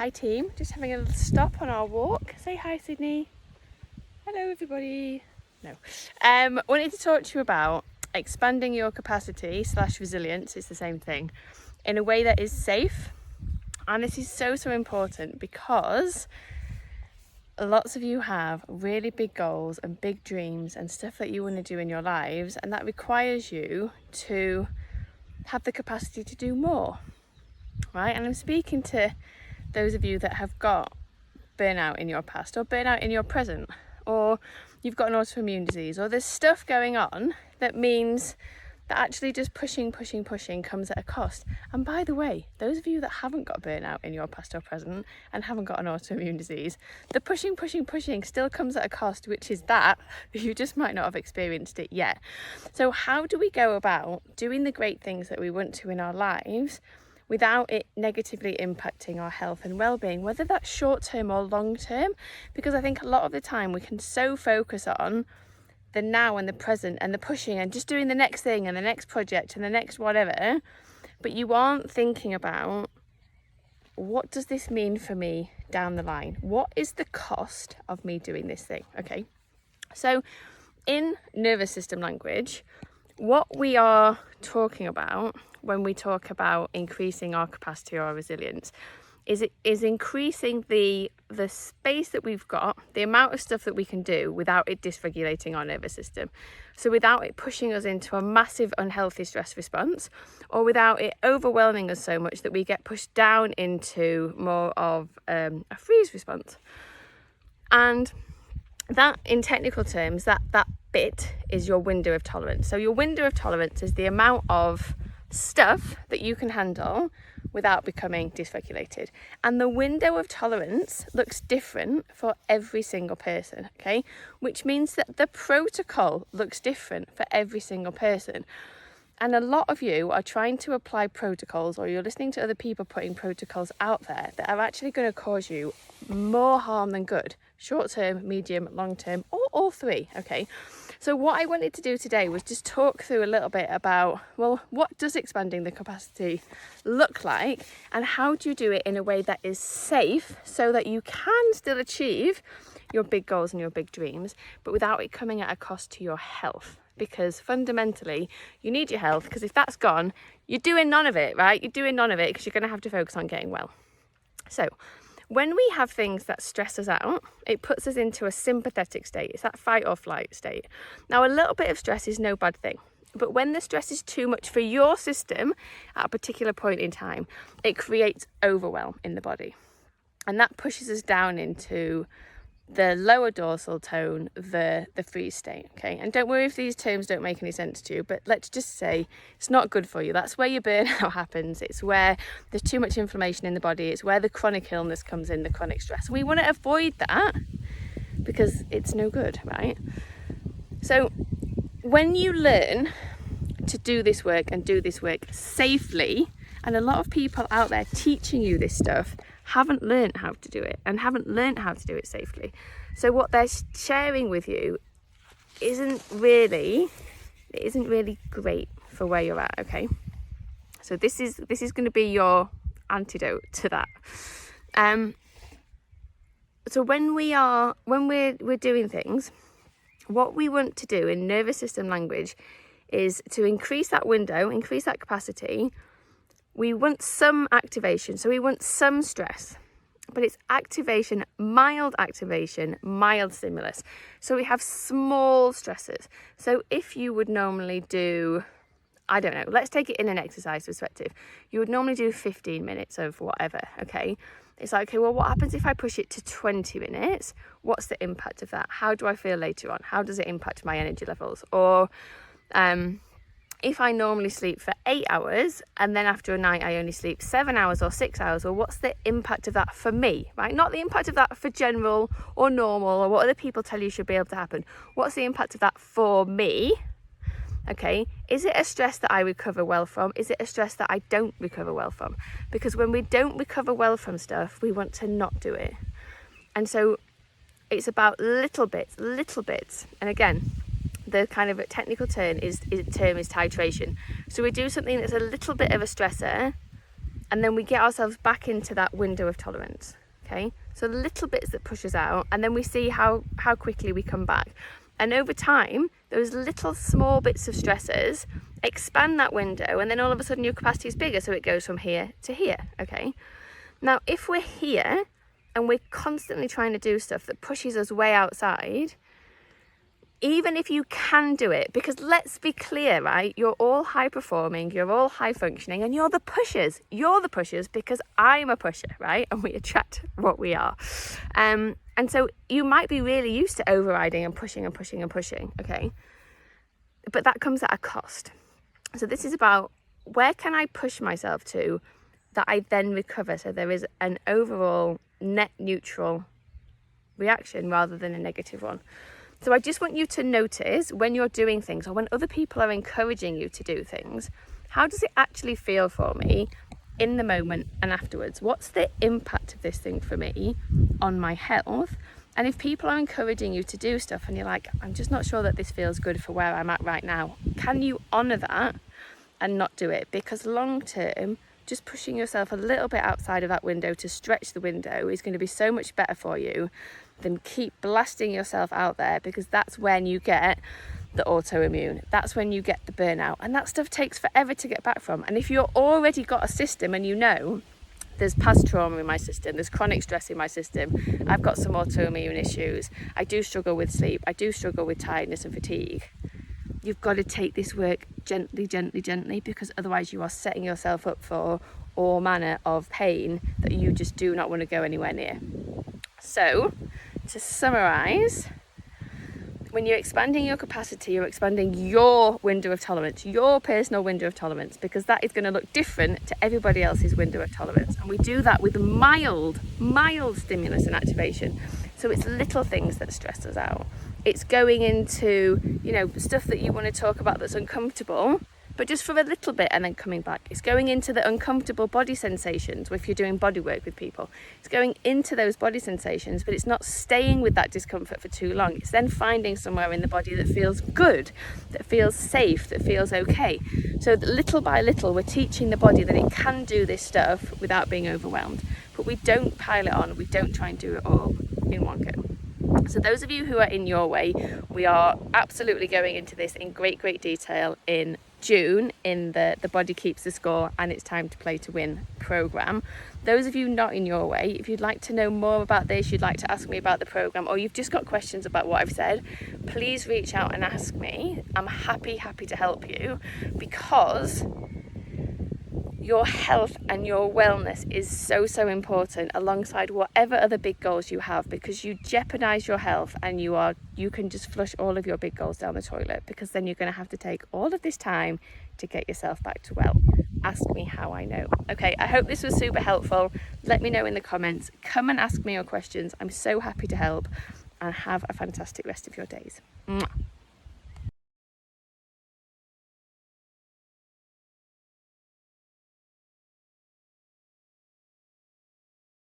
Hi team, just having a little stop on our walk. Say hi Sydney. Hello everybody. No. Wanted to talk to you about expanding your capacity / resilience, it's the same thing, in a way that is safe. And this is so important because lots of you have really big goals and big dreams and stuff that you want to do in your lives, and that requires you to have the capacity to do more, right? And I'm speaking to those of you that have got burnout in your past or burnout in your present, or you've got an autoimmune disease, or there's stuff going on that means that actually just pushing comes at a cost. And by the way, those of you that haven't got burnout in your past or present and haven't got an autoimmune disease, the pushing still comes at a cost, which is that you just might not have experienced it yet. So how do we go about doing the great things that we want to in our lives without it negatively impacting our health and well-being, whether that's short-term or long-term? Because I think a lot of the time we can so focus on the now and the present and the pushing and just doing the next thing and the next project and the next whatever, but you aren't thinking about, what does this mean for me down the line? What is the cost of me doing this thing? Okay, so in nervous system language, what we are talking about when we talk about increasing our capacity or our resilience is increasing the space that we've got, the amount of stuff that we can do without it dysregulating our nervous system. So without it pushing us into a massive unhealthy stress response, or without it overwhelming us so much that we get pushed down into more of a freeze response. And that, in technical terms, that bit is your window of tolerance. So your window of tolerance is the amount of stuff that you can handle without becoming dysregulated. And the window of tolerance looks different for every single person, okay? Which means that the protocol looks different for every single person. And a lot of you are trying to apply protocols, or you're listening to other people putting protocols out there that are actually going to cause you more harm than good, short term, medium, long term, or all three, okay? So what I wanted to do today was just talk through a little bit about, well, what does expanding the capacity look like, and how do you do it in a way that is safe so that you can still achieve your big goals and your big dreams, but without it coming at a cost to your health. Because fundamentally, you need your health, because if that's gone, you're doing none of it, right? You're doing none of it because you're going to have to focus on getting well. So when we have things that stress us out, it puts us into a sympathetic state. It's that fight or flight state. Now, a little bit of stress is no bad thing. But when the stress is too much for your system at a particular point in time, it creates overwhelm in the body. And that pushes us down into the lower dorsal tone, the freeze state, okay? And don't worry if these terms don't make any sense to you, but let's just say it's not good for you. That's where your burnout happens. It's where there's too much inflammation in the body. It's where the chronic illness comes in, the chronic stress. We want to avoid that because it's no good, right? So when you learn to do this work and do this work safely, and a lot of people out there teaching you this stuff haven't learned how to do it and haven't learned how to do it safely. So what they're sharing with you isn't really great for where you're at, okay? So this is going to be your antidote to that. So when we're doing things, what we want to do in nervous system language is to increase that window, increase that capacity. We want some activation, so we want some stress, but it's activation, mild stimulus. So we have small stresses. So if you would normally do, I don't know, let's take it in an exercise perspective. You would normally do 15 minutes of whatever, okay? It's like, okay, well, what happens if I push it to 20 minutes? What's the impact of that? How do I feel later on? How does it impact my energy levels? Or, if I normally sleep for 8 hours and then after a night I only sleep 7 hours or 6 hours, well, what's the impact of that for me, right? Not the impact of that for general or normal or what other people tell you should be able to happen. What's the impact of that for me? Okay, is it a stress that I recover well from? Is it a stress that I don't recover well from? Because when we don't recover well from stuff, we want to not do it. And so it's about little bits. And again, the kind of technical term is titration. So we do something that's a little bit of a stressor, and then we get ourselves back into that window of tolerance. Okay, so little bits that push us out, and then we see how quickly we come back. And over time, those little small bits of stressors expand that window, and then all of a sudden your capacity is bigger, so it goes from here to here. Okay, now if we're here and we're constantly trying to do stuff that pushes us way outside, even if you can do it, because let's be clear, right? You're all high performing, you're all high functioning, and you're the pushers. You're the pushers because I'm a pusher, right? And we attract what we are. And so you might be really used to overriding and pushing and pushing and pushing, okay? But that comes at a cost. So this is about, where can I push myself to that I then recover, so there is an overall net neutral reaction rather than a negative one. So I just want you to notice when you're doing things, or when other people are encouraging you to do things, how does it actually feel for me in the moment and afterwards? What's the impact of this thing for me on my health? And if people are encouraging you to do stuff and you're like, I'm just not sure that this feels good for where I'm at right now, can you honour that and not do it? Because long term, just pushing yourself a little bit outside of that window to stretch the window is going to be so much better for you than keep blasting yourself out there, because that's when you get the autoimmune, that's when you get the burnout, and that stuff takes forever to get back from. And if you're already got a system and you know there's past trauma in my system, there's chronic stress in my system, I've got some autoimmune issues, I do struggle with sleep, I do struggle with tiredness and fatigue, you've got to take this work gently, because otherwise you are setting yourself up for all manner of pain that you just do not want to go anywhere near. So, to summarise, when you're expanding your capacity, you're expanding your window of tolerance, your personal window of tolerance, because that is going to look different to everybody else's window of tolerance. And we do that with mild stimulus and activation. So it's little things that stress us out. It's going into, stuff that you want to talk about that's uncomfortable, but just for a little bit and then coming back. It's going into the uncomfortable body sensations if you're doing body work with people. It's going into those body sensations, but it's not staying with that discomfort for too long. It's then finding somewhere in the body that feels good, that feels safe, that feels okay. So that little by little, we're teaching the body that it can do this stuff without being overwhelmed. But we don't pile it on, we don't try and do it all in one go. So those of you who are in your way, we are absolutely going into this in great detail in June in the Body Keeps the Score and It's Time to Play to Win programme. Those of you not in your way, if you'd like to know more about this, you'd like to ask me about the programme, or you've just got questions about what I've said, please reach out and ask me. I'm happy to help you, because your health and your wellness is so important alongside whatever other big goals you have, because you jeopardize your health and you can just flush all of your big goals down the toilet, because then you're going to have to take all of this time to get yourself back to well. Ask me how I know. Okay, I hope this was super helpful. Let me know in the comments. Come and ask me your questions. I'm so happy to help, and have a fantastic rest of your days. Mwah.